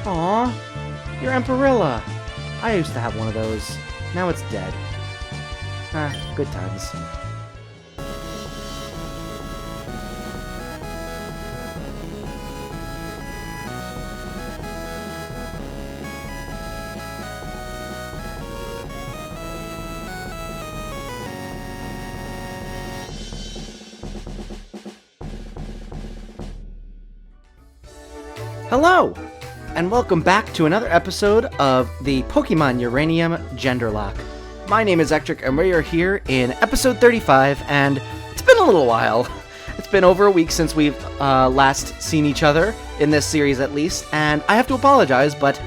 Aw, your Empirilla. I used to have one of those. Now it's dead. Good times. Hello, and welcome back to another episode of the Pokemon Uranium Genderlocke. My name is Ectric, and we are here in episode 35, and it's been a little while. It's been over a week since we've last seen each other, in this series at least, and I have to apologize, but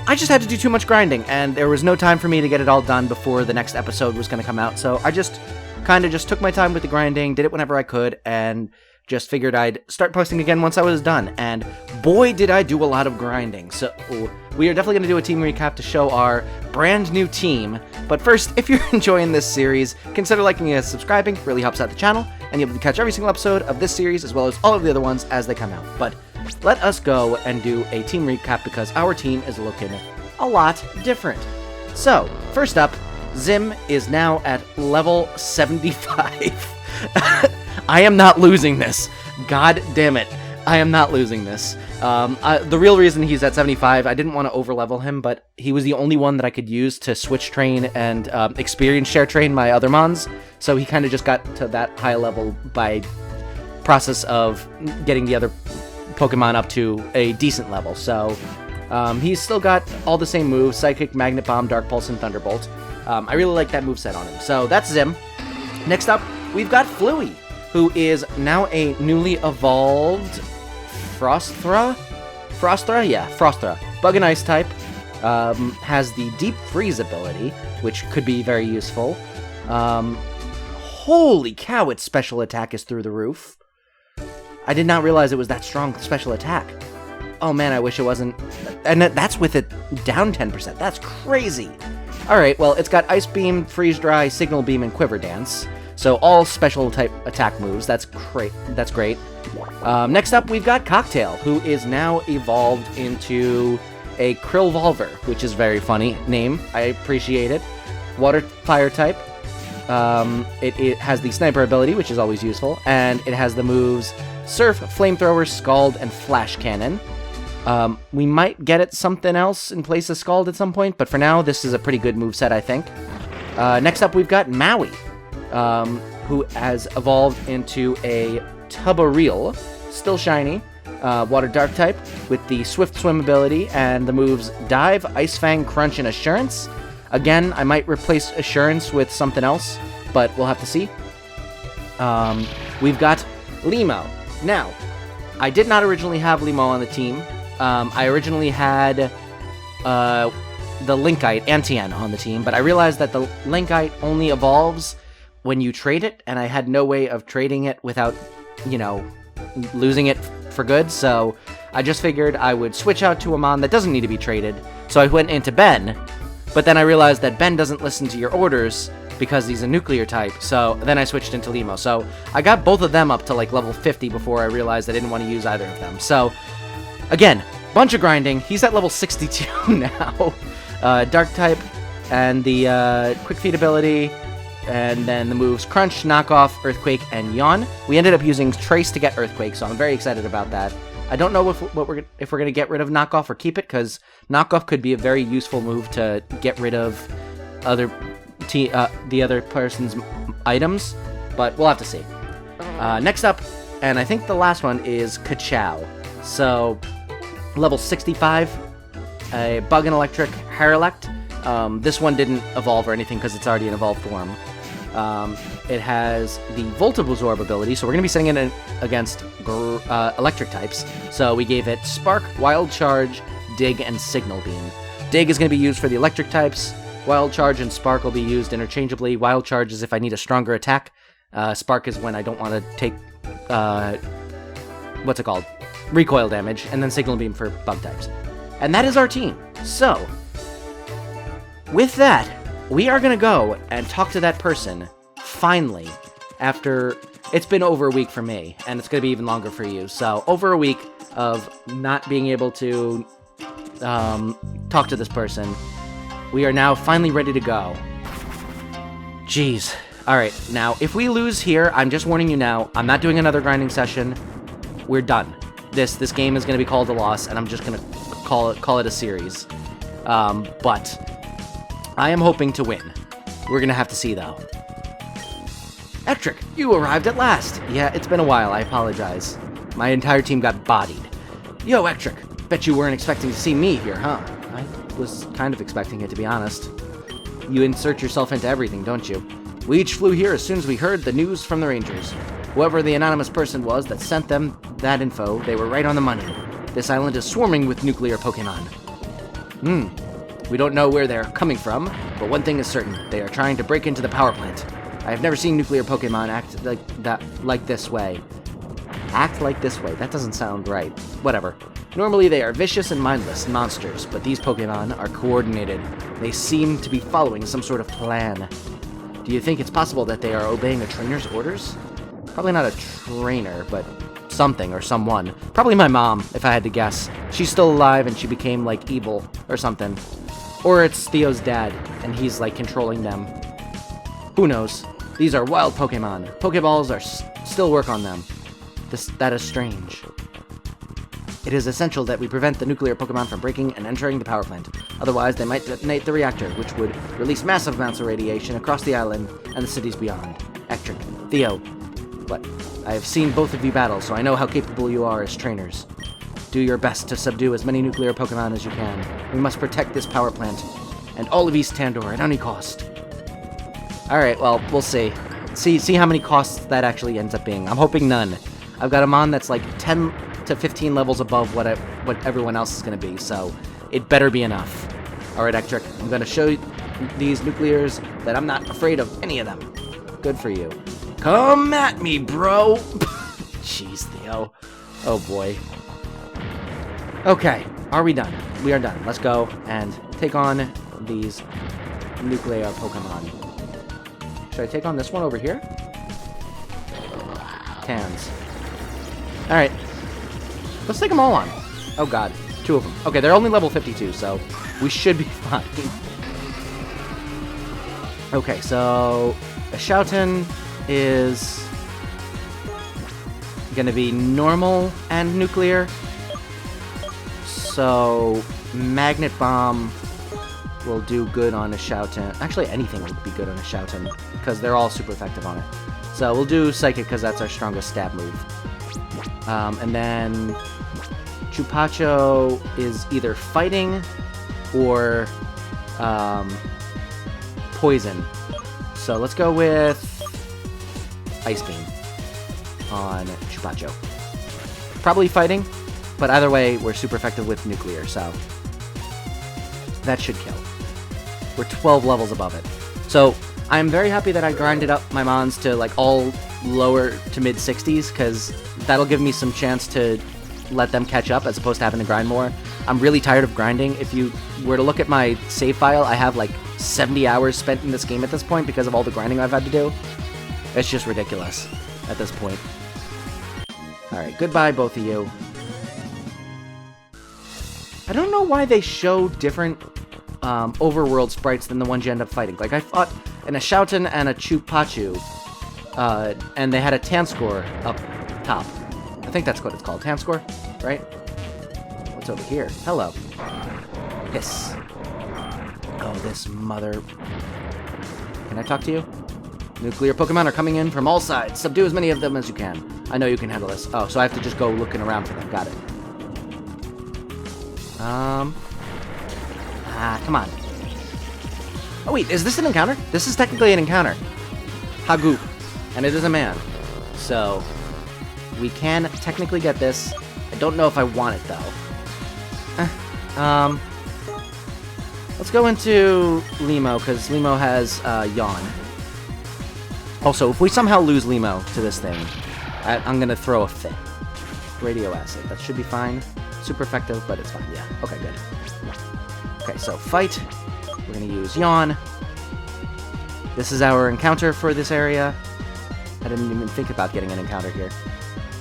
I just had to do too much grinding, and there was no time for me to get it all done before the next episode was going to come out, so I just kind of took my time with the grinding, did it whenever I could, and just figured I'd start posting again once I was done, and boy did I do a lot of grinding. So we are definitely going to do a team recap to show our brand new team, but first, if you're enjoying this series, consider liking and subscribing. It really helps out the channel, and you'll be able to catch every single episode of this series as well as all of the other ones as they come out. But let us go and do a team recap because our team is looking a lot different. So, first up, Zim is now at level 75. I am not losing this. God damn it. I am not losing this. The real reason he's at 75, I didn't want to overlevel him, but he was the only one that I could use to switch train and experience share train my other mons, so he kind of just got to that high level by process of getting the other Pokemon up to a decent level. So he's still got all the same moves: Psychic, Magnet Bomb, Dark Pulse, and Thunderbolt. I really like that moveset on him. So that's Zim. Next up, we've got Fluey, who is now a newly evolved Frostra? Yeah, Frostra. Bug and Ice type. Has the Deep Freeze ability, which could be very useful. Holy cow, its special attack is through the roof. I did not realize it was that strong special attack. Oh man, I wish it wasn't. And that's with it down 10%. That's crazy. Alright, well, it's got Ice Beam, Freeze Dry, Signal Beam, and Quiver Dance. So all special type attack moves. That's great. That's great. Next up, we've got Cocktail, who is now evolved into a Krillvolver, which is very funny name. I appreciate it. Water Fire type. It has the Sniper ability, which is always useful, and it has the moves Surf, Flamethrower, Scald, and Flash Cannon. We might get it something else in place of Scald at some point, but for now, this is a pretty good moveset, I think. Next up, we've got Maui, who has evolved into a Tubareel, still shiny, Water Dark type, with the Swift Swim ability and the moves Dive, Ice Fang, Crunch, and Assurance. Again, I might replace Assurance with something else, but we'll have to see. We've got Limo. Now, I did not originally have Limo on the team. I originally had the Linkite, Antien, on the team, but I realized that the Linkite only evolves when you trade it, and I had no way of trading it without, losing it for good, so I just figured I would switch out to a mon that doesn't need to be traded, so I went into Ben, but then I realized that Ben doesn't listen to your orders because he's a nuclear type, so then I switched into Limo, so I got both of them up to, level 50 before I realized I didn't want to use either of them, so, again, bunch of grinding. He's at level 62 now. Dark type, and the Quick Feet ability, and then the moves Crunch, Knockoff, Earthquake, and Yawn. We ended up using Trace to get Earthquake, so I'm very excited about that. I don't know if we're going to get rid of Knockoff or keep it, because Knockoff could be a very useful move to get rid of the other person's items, but we'll have to see. Next up, and I think the last one, is Kachow. So, level 65, a Bug and Electric Harelect. This one didn't evolve or anything because it's already in evolved form. It has the Volt Absorb ability, so we're going to be sending it against electric types. So we gave it Spark, Wild Charge, Dig, and Signal Beam. Dig is going to be used for the electric types. Wild Charge and Spark will be used interchangeably. Wild Charge is if I need a stronger attack. Spark is when I don't want to take, what's it called? Recoil damage, and then Signal Beam for bug types. And that is our team. So, with that, we are going to go and talk to that person, finally, after it's been over a week for me, and it's going to be even longer for you. So, over a week of not being able to talk to this person. We are now finally ready to go. Jeez. Alright, now, if we lose here, I'm just warning you now, I'm not doing another grinding session. We're done. This game is going to be called a loss, and I'm just going to call it a series. But I am hoping to win. We're going to have to see, though. Ektrick, you arrived at last. Yeah, it's been a while. I apologize. My entire team got bodied. Yo, Ektrick, bet you weren't expecting to see me here, huh? I was kind of expecting it, to be honest. You insert yourself into everything, don't you? We each flew here as soon as we heard the news from the Rangers. Whoever the anonymous person was that sent them that info, they were right on the money. This island is swarming with nuclear Pokemon. We don't know where they're coming from, but one thing is certain. They are trying to break into the power plant. I have never seen nuclear Pokemon act like this way. Act like this way? That doesn't sound right. Whatever. Normally they are vicious and mindless monsters, but these Pokemon are coordinated. They seem to be following some sort of plan. Do you think it's possible that they are obeying a trainer's orders? Probably not a trainer, but something or someone. Probably my mom, if I had to guess. She's still alive and she became, like, evil or something. Or it's Theo's dad, and he's, like, controlling them. Who knows? These are wild Pokemon. Pokeballs still work on them. That is strange. It is essential that we prevent the nuclear Pokemon from breaking and entering the power plant. Otherwise, they might detonate the reactor, which would release massive amounts of radiation across the island and the cities beyond. Ektrick, Theo, what? I have seen both of you battle, so I know how capable you are as trainers. Do your best to subdue as many nuclear Pokemon as you can. We must protect this power plant and all of East Tandor at any cost. Alright, well, we'll see. See how many costs that actually ends up being. I'm hoping none. I've got a Mon that's like 10 to 15 levels above what everyone else is going to be, so it better be enough. Alright, Ektrick, I'm going to show these nuclears that I'm not afraid of any of them. Good for you. Come at me, bro! Jeez, Theo. Oh, boy. Okay, are we done? We are done. Let's go and take on these nuclear Pokemon. Should I take on this one over here? Tans. Alright. Let's take them all on. Oh god, 2 of them. Okay, they're only level 52, so we should be fine. Okay, so a Shoutin is gonna be normal and nuclear. So Magnet Bomb will do good on a Shoutin. Actually, anything would be good on a Shoutin, because they're all super effective on it. So we'll do Psychic, because that's our strongest stab move. And then Chupacho is either fighting or poison. So let's go with Ice Beam on Chupacho. Probably fighting, but either way, we're super effective with nuclear, so that should kill. We're 12 levels above it. So I'm very happy that I grinded up my Mons to like all lower to mid 60s, because that'll give me some chance to let them catch up as opposed to having to grind more. I'm really tired of grinding. If you were to look at my save file, I have like 70 hours spent in this game at this point because of all the grinding I've had to do. It's just ridiculous at this point. Alright, goodbye both of you. I don't know why they show different overworld sprites than the ones you end up fighting. Like, I fought in a Shoutin and a Chupachu, and they had a Tanscore up top. I think that's what it's called. Tanscore, right? What's over here? Hello. Hiss. Oh, this mother... Can I talk to you? Nuclear Pokemon are coming in from all sides. Subdue as many of them as you can. I know you can handle this. Oh, so I have to just go looking around for them. Got it. Come on. Oh, wait, is this an encounter? This is technically an encounter. Hagoop. And it is a man. So, we can technically get this. I don't know if I want it, though. Let's go into Limo, because Limo has, Yawn. Also, if we somehow lose Limo to this thing, I'm gonna throw a fit. Radio Acid. That should be fine. Super effective, but it's fine. Yeah. Okay, good. Okay, so fight. We're gonna use Yawn. This is our encounter for this area. I didn't even think about getting an encounter here.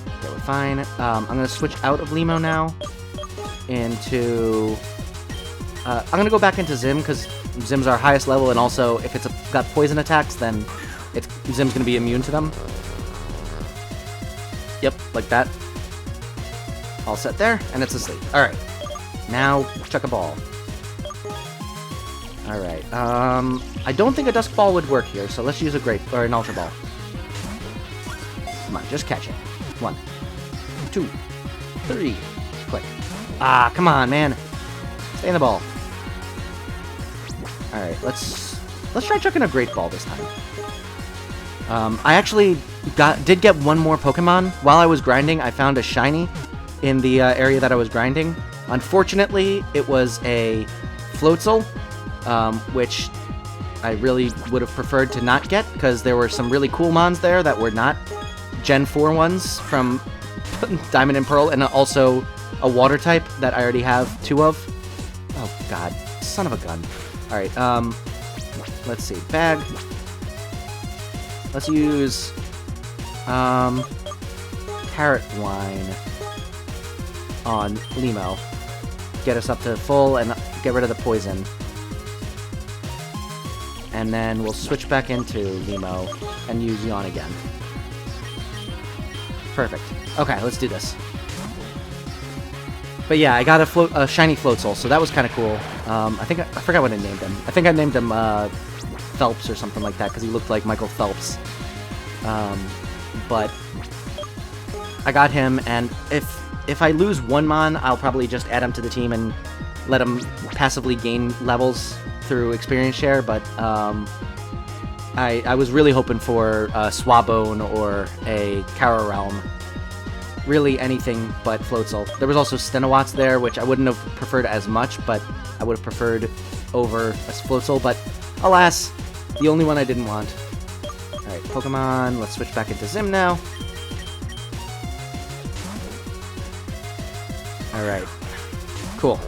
Okay, we're fine. I'm gonna switch out of Limo now into I'm gonna go back into Zim, because Zim's our highest level, and also, if it's got poison attacks, then Zim's gonna be immune to them. Yep, like that. All set there, and it's asleep. Alright. Now, chuck a ball. Alright, I don't think a Dusk Ball would work here, so let's use a Grape, or an Ultra Ball. Come on, just catch it. 1, 2, 3. Click. Ah, come on, man. Stay in the ball. Alright, let's try chucking a Great Ball this time. I actually did get one more Pokemon. While I was grinding, I found a shiny in the area that I was grinding. Unfortunately, it was a Floatzel, which I really would have preferred to not get, because there were some really cool mons there that were not Gen 4 ones from Diamond and Pearl, and also a water type that I already have 2 of. Oh god, son of a gun. Alright, let's see, bag. Let's use, Carrot Wine on Limo. Get us up to full and get rid of the poison. And then we'll switch back into Limo and use Yawn again. Perfect. Okay, let's do this. But yeah, I got a shiny Floatzel, so that was kind of cool. I forgot what I named him. I think I named him Phelps or something like that, because he looked like Michael Phelps. But I got him, and if I lose one Mon, I'll probably just add him to the team and let him passively gain levels through experience share. But I was really hoping for a Swabone or a Kachow Realm. Really anything but Floatzel. There was also Stenowatts there, which I wouldn't have preferred as much, but I would have preferred over a Floatzel. But alas, the only one I didn't want. Alright, Pokemon, let's switch back into Zim now. Alright, cool.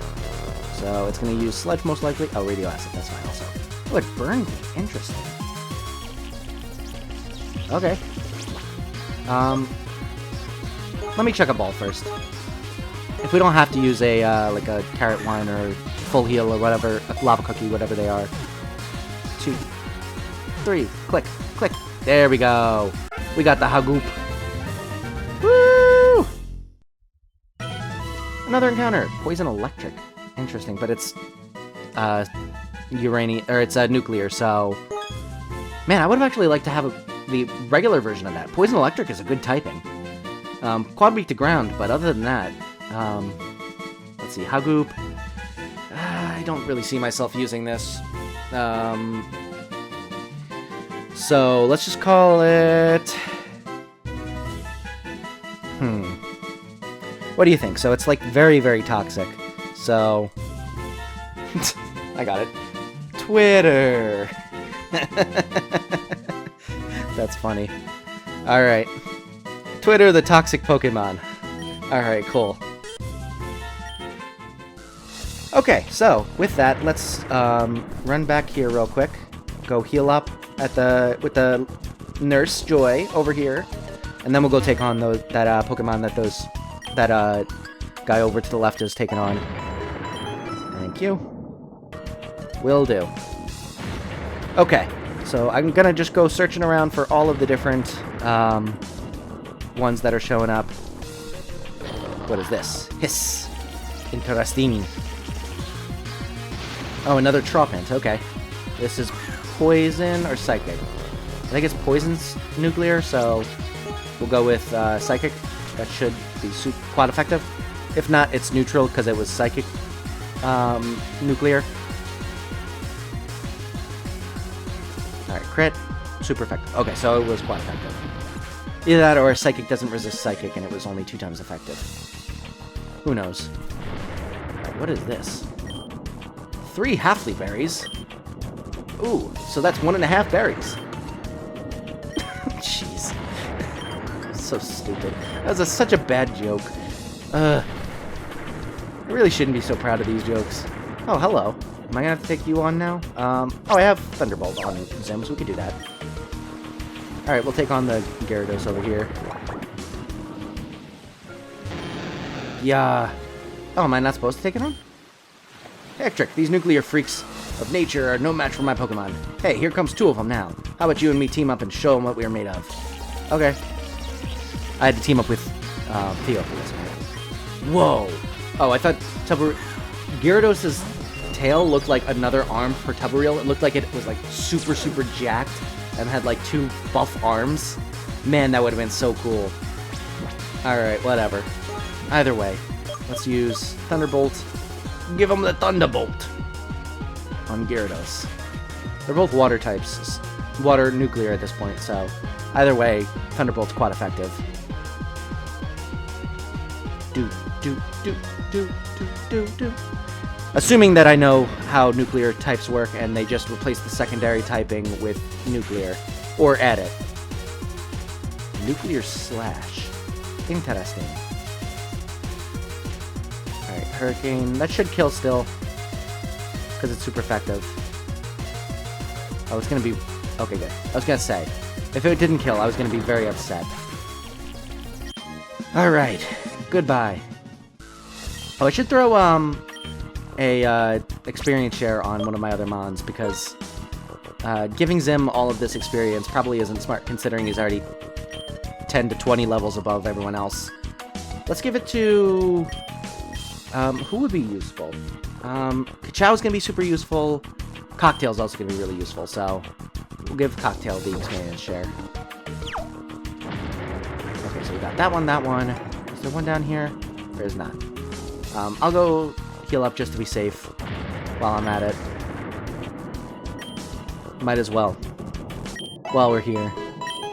So it's going to use Sludge most likely. Oh, Radio Acid, that's fine also. Oh, it burned me. Interesting. Okay. Let me check a ball first. If we don't have to use a, like a Carrot Wine or Full Heal or whatever, Lava Cookie, whatever they are. 2, 3, click, click. There we go. We got the Hagoop. Woo! Another encounter. Poison Electric. Interesting, but it's, uranium, or it's, nuclear, so... Man, I would have actually liked to have the regular version of that. Poison Electric is a good typing. Quad weak to ground, but other than that, let's see, Hagoop. I don't really see myself using this. So let's just call it. What do you think? So it's like very, very toxic. So I got it. Twitter. That's funny. All right. Twitter, the toxic Pokemon. Alright, cool. Okay, so, with that, let's run back here real quick. Go heal up with the Nurse Joy over here. And then we'll go take on that Pokemon that guy over to the left is taking on. Thank you. Will do. Okay, so I'm gonna just go searching around for all of the different ones that are showing up. What is this? Hiss. Interesting. Oh, another Tropant. Okay. This is poison or psychic. I think it's poison's nuclear, so we'll go with psychic. That should be quad effective. If not, it's neutral because it was psychic nuclear. Alright, crit. Super effective. Okay, so it was quad effective. Either that or Psychic doesn't resist Psychic and it was only 2 times effective. Who knows? Right, what is this? 3 Halfly Berries? Ooh, so that's 1.5 berries. Jeez. So stupid. That was such a bad joke. I really shouldn't be so proud of these jokes. Oh, hello. Am I gonna have to take you on now? Oh, I have Thunderbolt on Zim, so we could do that. Alright, we'll take on the Gyarados over here. Yeah. Oh, am I not supposed to take it on? Hectrick, these nuclear freaks of nature are no match for my Pokemon. Hey, here comes 2 of them now. How about you and me team up and show them what we are made of? Okay. I had to team up with Theo for this, man. Whoa! Oh, I thought Gyarados' tail looked like another arm for Tubbereel. It looked like it was like super, super jacked and had like 2 buff arms. Man, that would have been so cool. Alright, whatever. Either way, let's use Thunderbolt. Give him the Thunderbolt on Gyarados. They're both water types. Water nuclear at this point, so either way, Thunderbolt's quite effective. Assuming that I know how nuclear types work and they just replace the secondary typing with nuclear. Or add it. Nuclear Slash. Interesting. Alright, Hurricane. That should kill still. Because it's super effective. Oh, it's gonna be... Okay, good. I was gonna say, if it didn't kill, I was gonna be very upset. Alright. Goodbye. Oh, I should throw, a experience share on one of my other Mons, because giving Zim all of this experience probably isn't smart, considering he's already 10 to 20 levels above everyone else. Let's give it to... who would be useful? Kachow's gonna be super useful. Cocktail's also gonna be really useful, so we'll give Cocktail the experience share. Okay, so we got that one, that one. Is there one down here? There is not. I'll go heal up just to be safe while I'm at it. Might as well. While we're here.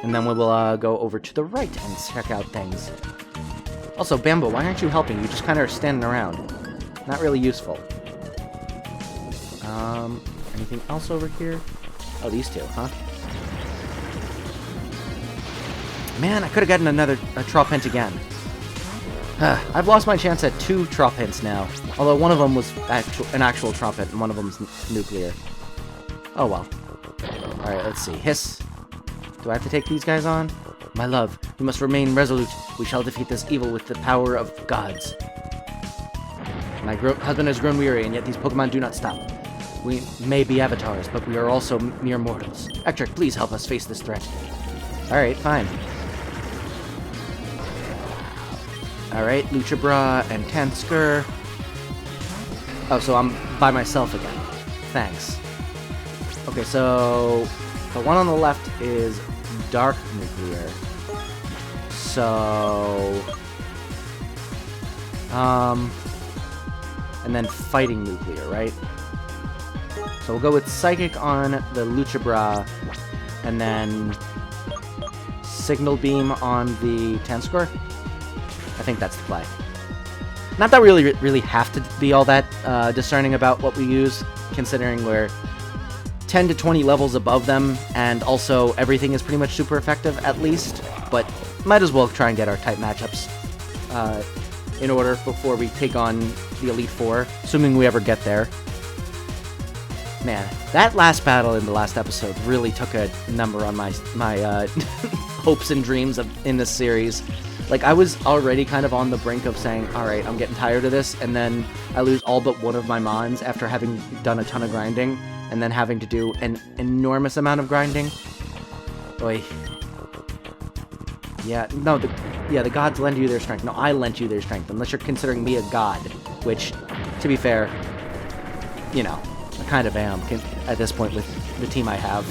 And then we will go over to the right and check out things. Also, Bambo, why aren't you helping? You just kind of are standing around. Not really useful. Anything else over here? Oh, these 2, huh? Man, I could have gotten another Tropent again. I've lost my chance at 2 Tropents now. Although one of them was an actual Tropent and one of them's nuclear. Oh well. Alright, let's see. Hiss. Do I have to take these guys on? My love, you must remain resolute. We shall defeat this evil with the power of gods. My husband has grown weary, and yet these Pokemon do not stop. We may be avatars, but we are also mere mortals. Hectrick, please help us face this threat. Alright, fine. Alright, Luchabra and Tansker. Oh, so I'm by myself again. Thanks. Okay, so the one on the left is Dark Nuclear. So... and then Fighting Nuclear, right? So we'll go with Psychic on the Luchabra, and then Signal Beam on the Tansker. I think that's the play. Not that we really have to be all that discerning about what we use, considering we're 10 to 20 levels above them, and also everything is pretty much super effective, at least. But might as well try and get our type matchups in order before we take on the Elite Four, assuming we ever get there. Man, that last battle in the last episode really took a number on my hopes and dreams in this series. Like, I was already kind of on the brink of saying, alright, I'm getting tired of this, and then I lose all but one of my Mons after having done a ton of grinding, and then having to do an enormous amount of grinding. Oy. Yeah, no, the gods lend you their strength. No, I lent you their strength, unless you're considering me a god, which, to be fair, you know, I kind of am at this point with the team I have.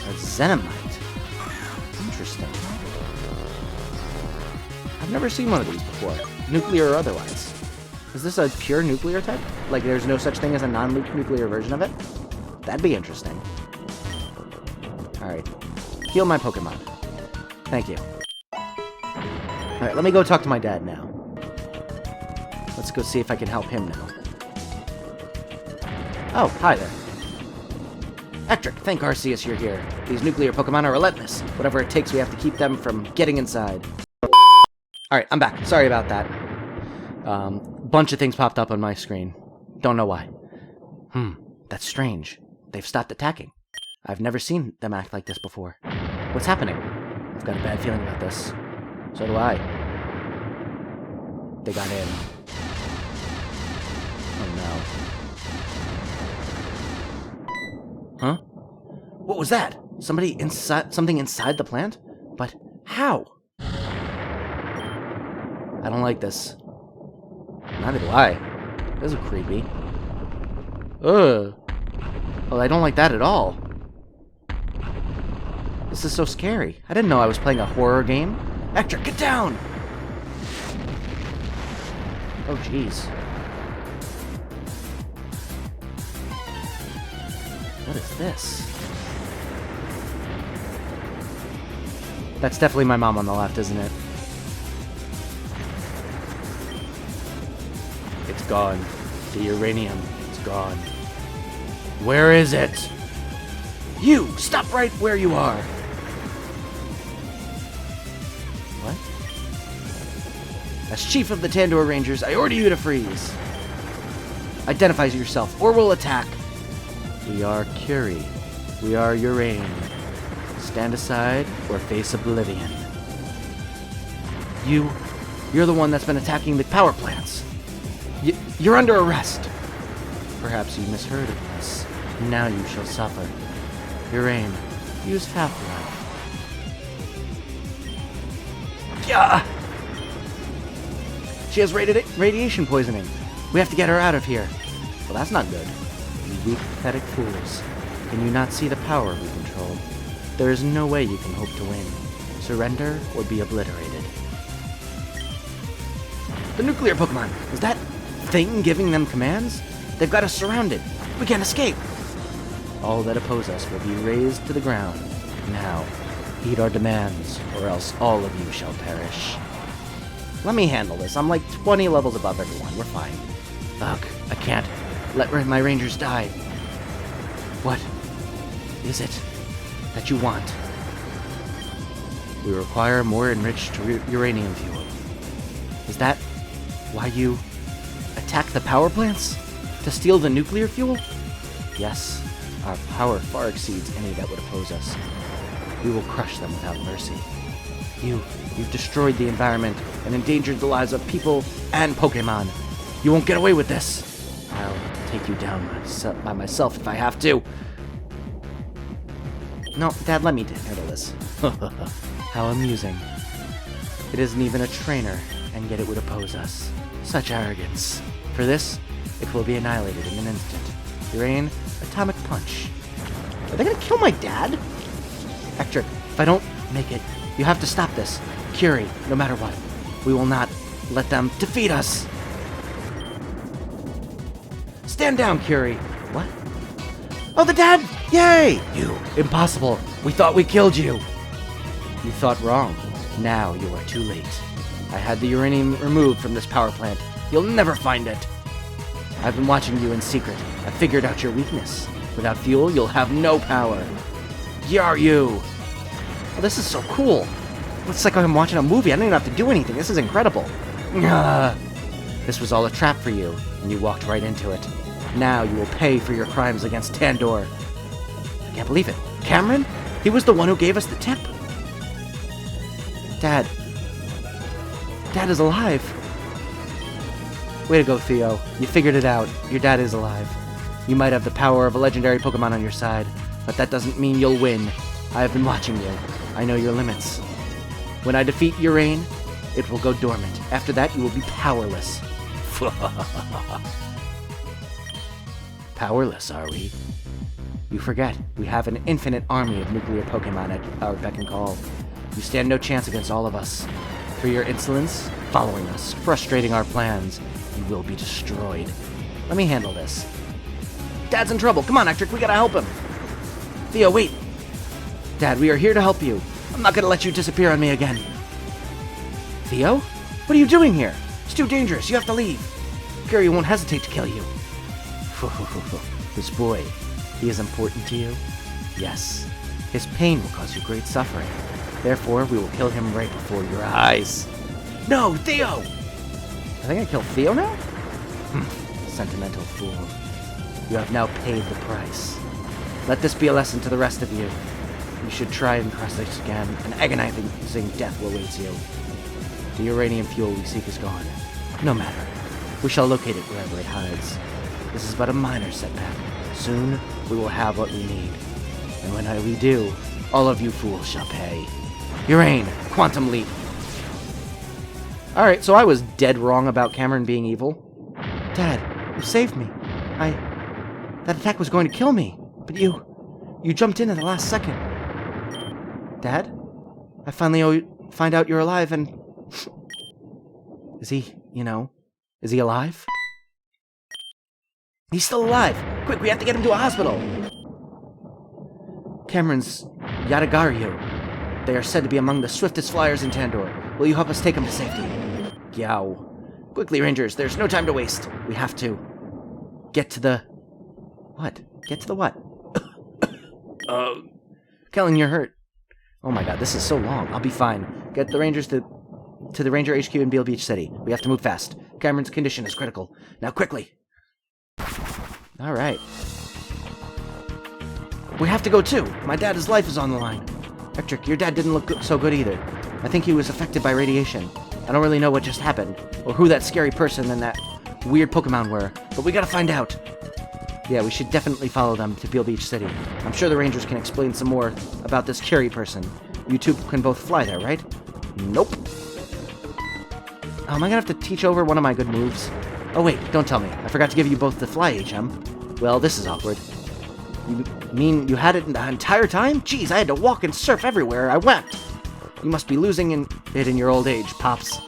A Zenomite. Interesting. I've never seen one of these before, nuclear or otherwise. Is this a pure nuclear type? Like, there's no such thing as a non-nuclear version of it? That'd be interesting. Alright. Heal my Pokemon. Thank you. Alright, let me go talk to my dad now. Let's go see if I can help him now. Oh, hi there. Hectrick, thank Arceus you're here. These nuclear Pokemon are relentless. Whatever it takes, we have to keep them from getting inside. Alright, I'm back. Sorry about that. Bunch of things popped up on my screen. Don't know why. That's strange. They've stopped attacking. I've never seen them act like this before. What's happening? I've got a bad feeling about this. So do I. They got in. Oh no. Huh? What was that? Something inside the plant? But how? I don't like this. Neither do I. This is creepy. Ugh. Well, I don't like that at all. This is so scary. I didn't know I was playing a horror game. Hector, get down! Oh, jeez. What is this? That's definitely my mom on the left, isn't it? It's gone. The uranium, it's gone. Where is it? You! Stop right where you are! What? As chief of the Tandor Rangers, I order you to freeze. Identify yourself, or we'll attack. We are Curie. We are Urain. Stand aside, or face oblivion. You're the one that's been attacking the power plants. You're under arrest. Perhaps you misheard of this. Now you shall suffer. Urain, use half-life. Yeah! She has radiation poisoning. We have to get her out of here. Well, that's not good. You weak, pathetic fools. Can you not see the power we control? There is no way you can hope to win. Surrender or be obliterated. The nuclear Pokemon! Is that thing giving them commands? They've got us surrounded. We can't escape. All that oppose us will be razed to the ground. Now, heed our demands, or else all of you shall perish. Let me handle this. I'm like 20 levels above everyone. We're fine. Ugh, I can't let my rangers die. What is it that you want? We require more enriched uranium fuel. Is that why you attack the power plants? To steal the nuclear fuel? Yes, our power far exceeds any that would oppose us. We will crush them without mercy. You've destroyed the environment and endangered the lives of people and Pokemon. You won't get away with this. I'll take you down by myself if I have to. No, Dad, let me handle this. How amusing. It isn't even a trainer, and yet it would oppose us. Such arrogance. For this, it will be annihilated in an instant. Urain, atomic punch. Are they gonna kill my dad? Hector, if I don't make it, you have to stop this. Curie, no matter what. We will not let them defeat us. Stand down, Curie. What? Oh, the dad! Yay! You, impossible. We thought we killed you. You thought wrong. Now you are too late. I had the uranium removed from this power plant. You'll never find it. I've been watching you in secret. I figured out your weakness. Without fuel, you'll have no power. Yar you! Oh, this is so cool. It's like I'm watching a movie. I don't even have to do anything. This is incredible. This was all a trap for you, and you walked right into it. Now you will pay for your crimes against Tandor. I can't believe it. Cameron? He was the one who gave us the tip. Dad. Dad is alive. Way to go, Theo. You figured it out. Your dad is alive. You might have the power of a legendary Pokemon on your side, but that doesn't mean you'll win. I have been watching you. I know your limits. When I defeat Urain, it will go dormant. After that, you will be powerless. Powerless, are we? You forget, we have an infinite army of nuclear Pokemon at our beck and call. You stand no chance against all of us. For your insolence, following us, frustrating our plans, you will be destroyed. Let me handle this. Dad's in trouble. Come on, Hector, we gotta help him. Theo, wait. Dad, we are here to help you. I'm not gonna let you disappear on me again. Theo? What are you doing here? It's too dangerous. You have to leave. Curie won't hesitate to kill you. This boy, he is important to you? Yes. His pain will cause you great suffering. Therefore, we will kill him right before your eyes. No, Theo! Are they gonna kill Theo now? Sentimental fool. You have now paid the price. Let this be a lesson to the rest of you. You should try and cross this again. An agonizing death will await you. The uranium fuel we seek is gone. No matter. We shall locate it wherever it hides. This is but a minor setback. Soon, we will have what we need. And when we do, all of you fools shall pay. Urain, Quantum Leap. Alright, so I was dead wrong about Cameron being evil. Dad, you saved me. That attack was going to kill me. But you jumped in at the last second. Dad? I finally find out you're alive and... Is he alive? He's still alive! Quick, we have to get him to a hospital! Cameron's Yadagaryu. They are said to be among the swiftest flyers in Tandor. Will you help us take him to safety? Yow. Quickly, Rangers, there's no time to waste. We have to get to the... What? Get to the what? Kellen, you're hurt. Oh my god, this is so long. I'll be fine. Get the Rangers to the Ranger HQ in Beale Beach City. We have to move fast. Cameron's condition is critical. Now, quickly! Alright. We have to go too! My dad's life is on the line. Electric, your dad didn't look so good either. I think he was affected by radiation. I don't really know what just happened, or who that scary person and that weird Pokemon were, but we gotta find out. Yeah, we should definitely follow them to Beale Beach City. I'm sure the Rangers can explain some more about this Curie person. You two can both fly there, right? Nope. Am I gonna have to teach over one of my good moves? Oh wait, don't tell me. I forgot to give you both the fly HM. Well, this is awkward. You mean you had it the entire time? Jeez, I had to walk and surf everywhere I went. You must be losing it in your old age, Pops.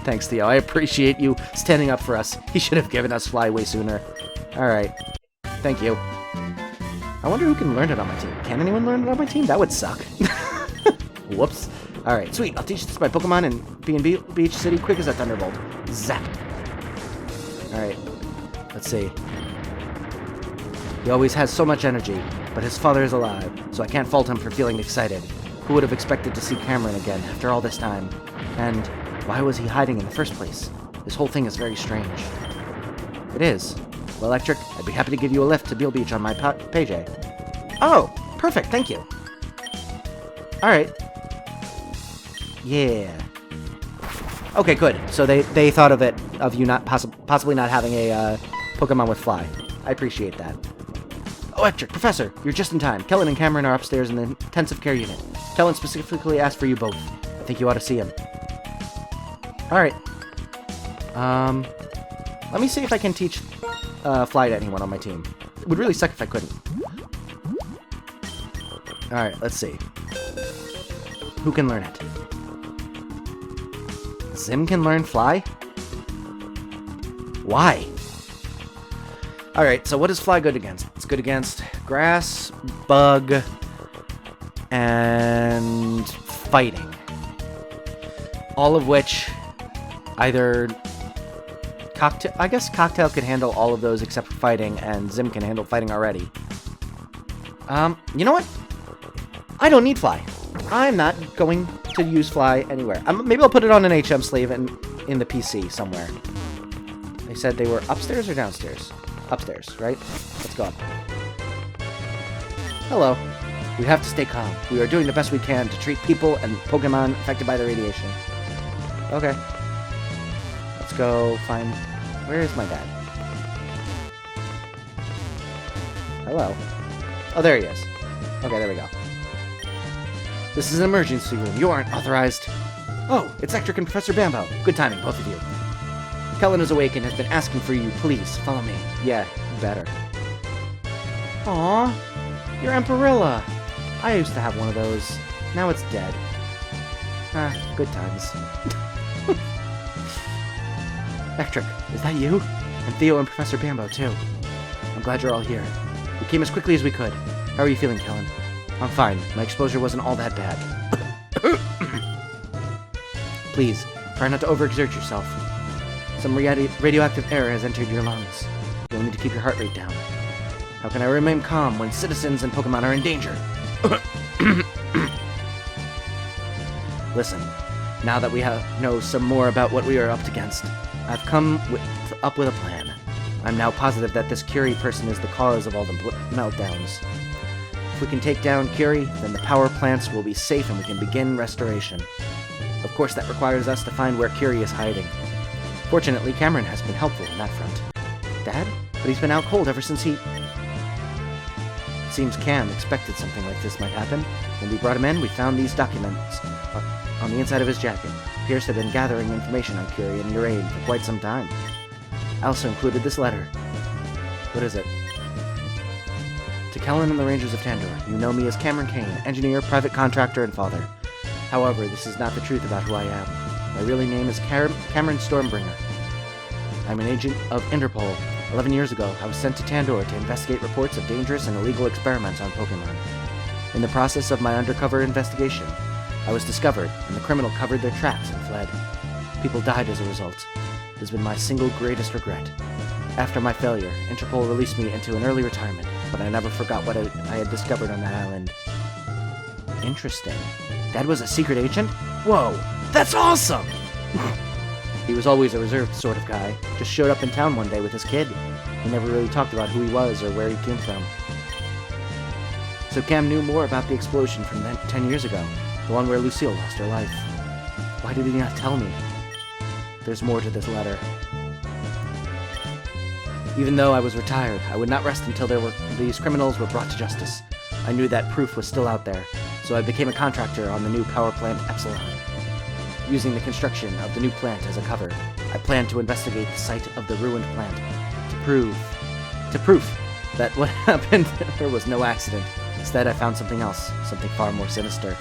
Thanks, Theo. I appreciate you standing up for us. He should have given us fly way sooner. Alright. Thank you. I wonder who can learn it on my team. Can anyone learn it on my team? That would suck. Whoops. Alright, sweet. I'll teach this to my Pokemon and be in Beach City quick as a Thunderbolt. Zap. Alright. Let's see. He always has so much energy, but his father is alive, so I can't fault him for feeling excited. Who would have expected to see Cameron again after all this time? And why was he hiding in the first place? This whole thing is very strange. It is. Well, Electric, I'd be happy to give you a lift to Beale Beach on my PJ. Oh, perfect, thank you. Alright. Yeah. Okay, good. So they thought of you not possibly not having a Pokemon with Fly. I appreciate that. Electric, Professor, you're just in time. Kellen and Cameron are upstairs in the intensive care unit. Kellen specifically asked for you both. I think you ought to see him. Alright. Let me see if I can teach Fly to anyone on my team. It would really suck if I couldn't. Alright, let's see. Who can learn it? Zim can learn Fly? Why? Alright, so what is Fly good against? It's good against grass, bug, and fighting. All of which either Cocktail... I guess Cocktail could handle all of those except for fighting, and Zim can handle fighting already. You know what? I don't need Fly. I'm not going to use Fly anywhere. Maybe I'll put it on an HM sleeve in the PC somewhere. They said they were upstairs or downstairs? Upstairs, right? Let's go up. Hello. We have to stay calm. We are doing the best we can to treat people and Pokemon affected by the radiation. Okay. Let's go find... Where is my dad? Hello. Oh, there he is. Okay, there we go. This is an emergency room. You aren't authorized. Oh, it's Electric and Professor Bambo. Good timing, both of you. Kellen is awake and has been asking for you. Please, follow me. Yeah, better. Aww. Your Empirilla. I used to have one of those. Now it's dead. Ah, good times. Electric, is that you? And Theo and Professor Bambo, too. I'm glad you're all here. We came as quickly as we could. How are you feeling, Kellen? I'm fine. My exposure wasn't all that bad. Please, try not to overexert yourself. Some radioactive air has entered your lungs. You'll need to keep your heart rate down. How can I remain calm when citizens and Pokemon are in danger? Listen, now that we know some more about what we are up against, I've come up with a plan. I'm now positive that this Curie person is the cause of all the meltdowns. If we can take down Curie, then the power plants will be safe and we can begin restoration. Of course, that requires us to find where Curie is hiding. Fortunately, Cameron has been helpful in that front. Dad? But he's been out cold ever since he... seems Cam expected something like this might happen. When we brought him in, we found these documents on the inside of his jacket. Pierce had been gathering information on Curie and Urain for quite some time. I also included this letter. What is it? To Kellen and the Rangers of Tandor, you know me as Cameron Kane, engineer, private contractor, and father. However, this is not the truth about who I am. My real name is Cameron Stormbringer. I'm an agent of Interpol. 11 years ago, I was sent to Tandor to investigate reports of dangerous and illegal experiments on Pokemon. In the process of my undercover investigation, I was discovered, and the criminal covered their tracks and fled. People died as a result. It has been my single greatest regret. After my failure, Interpol released me into an early retirement, but I never forgot what I had discovered on that island. Interesting. Dad was a secret agent? Whoa, that's awesome! He was always a reserved sort of guy, just showed up in town one day with his kid. He never really talked about who he was or where he came from. So Cam knew more about the explosion from 10 years ago, the one where Lucille lost her life. Why did he not tell me? There's more to this letter. Even though I was retired, I would not rest until these criminals were brought to justice. I knew that proof was still out there, so I became a contractor on the new power plant Epsilon. Using the construction of the new plant as a cover, I planned to investigate the site of the ruined plant to prove that what happened there was no accident. Instead, I found something else, something far more sinister.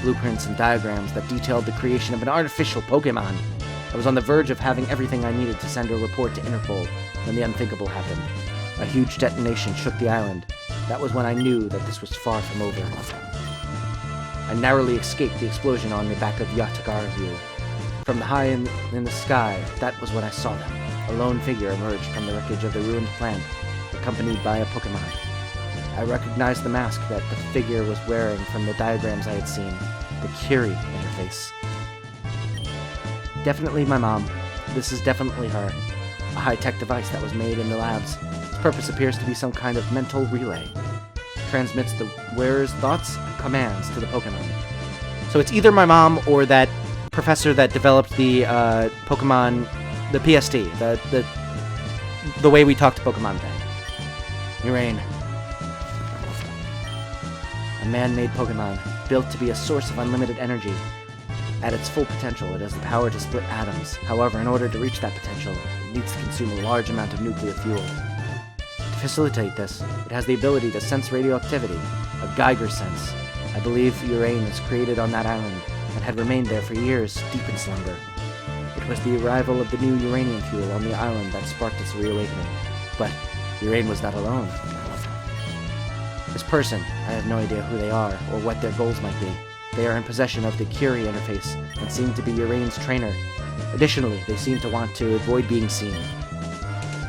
Blueprints and diagrams that detailed the creation of an artificial Pokemon. I was on the verge of having everything I needed to send a report to Interpol when the unthinkable happened. A huge detonation shook the island. That was when I knew that this was far from over. I narrowly escaped the explosion on the back of Yatagara View. From the high in the sky, that was when I saw them. A lone figure emerged from the wreckage of the ruined plant, accompanied by a Pokemon. I recognized the mask that the figure was wearing from the diagrams I had seen, the Curie interface. Definitely my mom. This is definitely her. A high-tech device that was made in the labs. Its purpose appears to be some kind of mental relay. Transmits the wearer's thoughts and commands to the Pokemon. So it's either my mom or that professor that developed the Pokemon, the PSD, the way we talk to Pokemon then. Urain. A man-made Pokemon, built to be a source of unlimited energy. At its full potential, it has the power to split atoms. However, in order to reach that potential, it needs to consume a large amount of nuclear fuel. To facilitate this, it has the ability to sense radioactivity, a Geiger sense. I believe Urain was created on that island, and had remained there for years, deep in slumber. It was the arrival of the new uranium fuel on the island that sparked its reawakening. But Urain was not alone. This person, I have no idea who they are, or what their goals might be. They are in possession of the Curie interface, and seem to be Urain's trainer. Additionally, they seem to want to avoid being seen.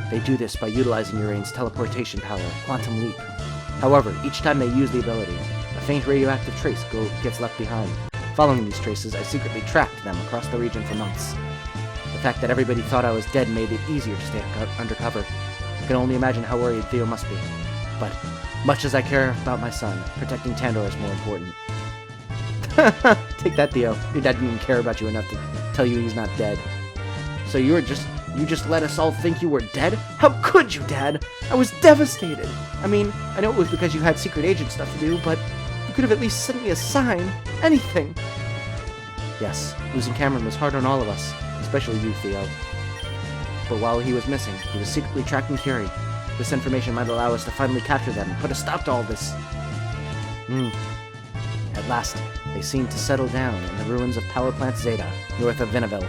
They do this by utilizing Urain's teleportation power, Quantum Leap. However, each time they use the ability, a faint radioactive trace gets left behind. Following these traces, I secretly tracked them across the region for months. The fact that everybody thought I was dead made it easier to stay undercover. I can only imagine how worried Theo must be. But, much as I care about my son, protecting Tandor is more important. Take that, Theo. Your dad didn't even care about you enough to tell you he's not dead. So you just let us all think you were dead? How could you, Dad? I was devastated. I mean, I know it was because you had secret agent stuff to do, but you could have at least sent me a sign. Anything. Yes, losing Cameron was hard on all of us, especially you, Theo. But while he was missing, he was secretly tracking Curie. This information might allow us to finally capture them and put a stop to all this. At last, they seem to settle down in the ruins of Power Plant Zeta, north of Vinaville.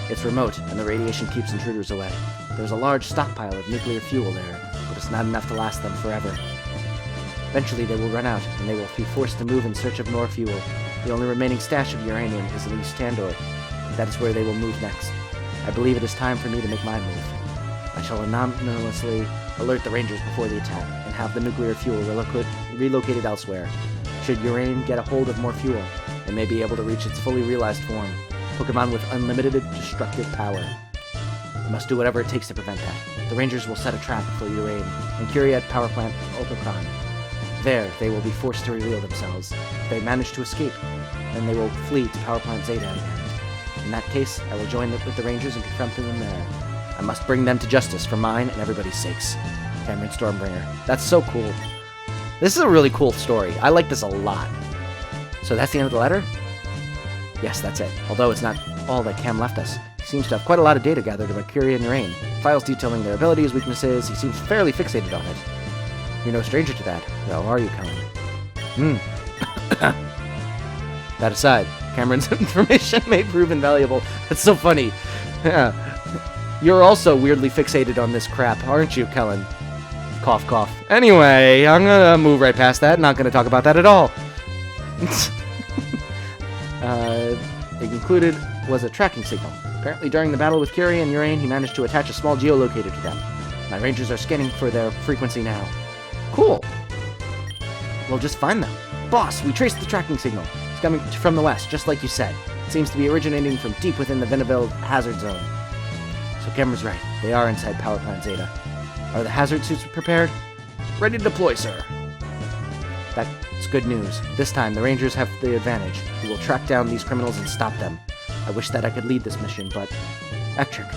It's remote, and the radiation keeps intruders away. There's a large stockpile of nuclear fuel there, but it's not enough to last them forever. Eventually they will run out, and they will be forced to move in search of more fuel. The only remaining stash of uranium is in East Tandor. That is where they will move next. I believe it is time for me to make my move. I shall anonymously alert the Rangers before the attack, and have the nuclear fuel relocated elsewhere. Should Urain get a hold of more fuel, it may be able to reach its fully realized form. Pokemon with unlimited destructive power. I must do whatever it takes to prevent that. The Rangers will set a trap for Urain and Curie at Power Plant Ultrakron. There, they will be forced to reveal themselves. If they manage to escape, then they will flee to Power Plant Zeta again. In that case, I will join with the Rangers and confront them there. I must bring them to justice for mine and everybody's sakes. Cameron Stormbringer. That's so cool. This is a really cool story. I like this a lot. So that's the end of the letter? Yes, that's it. Although it's not all that Cam left us. He seems to have quite a lot of data gathered about Curie and Urain. Files detailing their abilities, weaknesses. He seems fairly fixated on it. You're no stranger to that, though, are you, Cullen? That aside, Cameron's information may prove invaluable. That's so funny. Yeah. You're also weirdly fixated on this crap, aren't you, Cullen? Cough, cough. Anyway, I'm gonna move right past that. Not gonna talk about that at all. Included was a tracking signal. Apparently, during the battle with Curie and Urain, he managed to attach a small geolocator to them. My rangers are scanning for their frequency now. Cool. We'll just find them. Boss, we traced the tracking signal. It's coming from the west, just like you said. It seems to be originating from deep within the Veneville hazard zone. So Cameron's right. They are inside Power Plant Zeta. Are the hazard suits prepared? Ready to deploy, sir. That's good news. This time, the Rangers have the advantage. We will track down these criminals and stop them. I wish that I could lead this mission, but... Ektrick.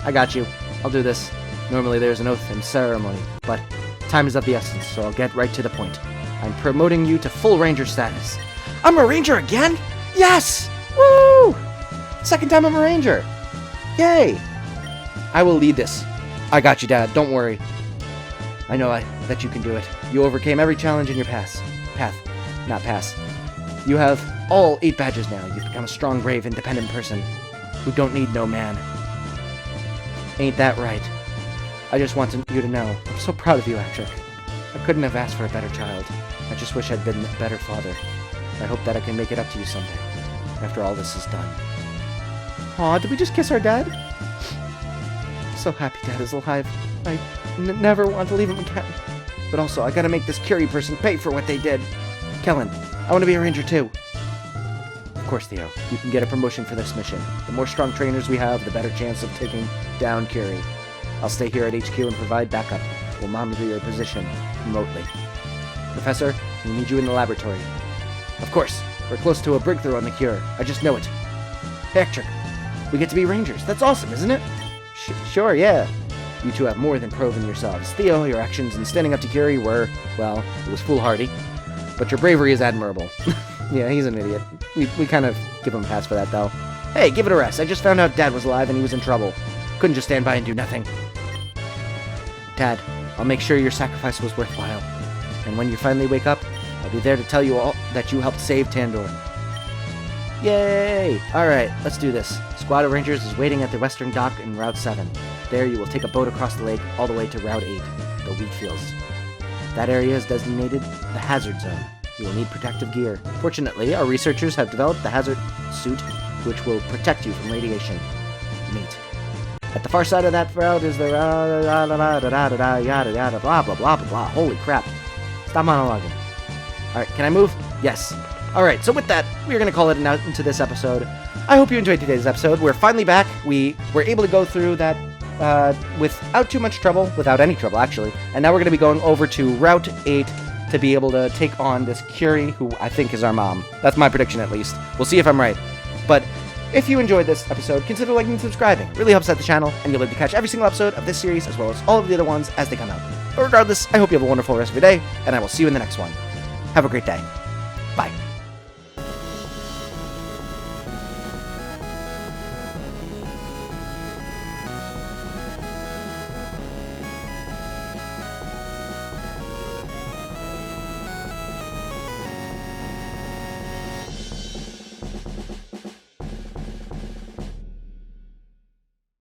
I got you. I'll do this. Normally there's an oath and ceremony, but time is of the essence, so I'll get right to the point. I'm promoting you to full Ranger status. I'm a Ranger again? Yes! Woo! Second time I'm a Ranger. Yay! I will lead this. I got you, Dad. Don't worry. I know that you can do it. You overcame every challenge in your path. You have all 8 badges now. You've become a strong, brave, independent person who don't need no man. Ain't that right? I just want you to know, I'm so proud of you, Ektrick. I couldn't have asked for a better child. I just wish I'd been a better father. I hope that I can make it up to you someday, after all this is done. Aw, did we just kiss our dad? I'm so happy Dad is alive. I never want to leave him again. But also, I gotta make this Curie person pay for what they did. Kellen, I want to be a Ranger too. Of course, Theo. You can get a promotion for this mission. The more strong trainers we have, the better chance of taking down Curie. I'll stay here at HQ and provide backup. We'll monitor your position remotely. Professor, we need you in the laboratory. Of course. We're close to a breakthrough on the cure. I just know it. Ektrick, we get to be Rangers. That's awesome, isn't it? Sure, yeah. You two have more than proven yourselves. Theo, your actions in standing up to Curie were, well, it was foolhardy. But your bravery is admirable. Yeah, he's an idiot. We kind of give him a pass for that, though. Hey, give it a rest. I just found out Dad was alive and he was in trouble. Couldn't just stand by and do nothing. Dad, I'll make sure your sacrifice was worthwhile. And when you finally wake up, I'll be there to tell you all that you helped save Tandor. Yay! Alright, let's do this. Squad of Rangers is waiting at the western dock in Route 7. There you will take a boat across the lake all the way to Route 8, the wheat fields. That area is designated the hazard zone. You will need protective gear. Fortunately, our researchers have developed the hazard suit, which will protect you from radiation. Neat. At the far side of that route is the blah blah blah blah. Holy crap. Stop monologuing. Alright, can I move? Yes. Alright, so with that, we're going to call it an end to this episode. I hope you enjoyed today's episode. We're finally back. We were able to go through that without too much trouble. Without any trouble, actually. And now we're going to be going over to Route 8 to be able to take on this Curie, who I think is our mom. That's my prediction, at least. We'll see if I'm right. But if you enjoyed this episode, consider liking and subscribing. It really helps out the channel, and you'll be able to catch every single episode of this series, as well as all of the other ones as they come out. But regardless, I hope you have a wonderful rest of your day, and I will see you in the next one. Have a great day.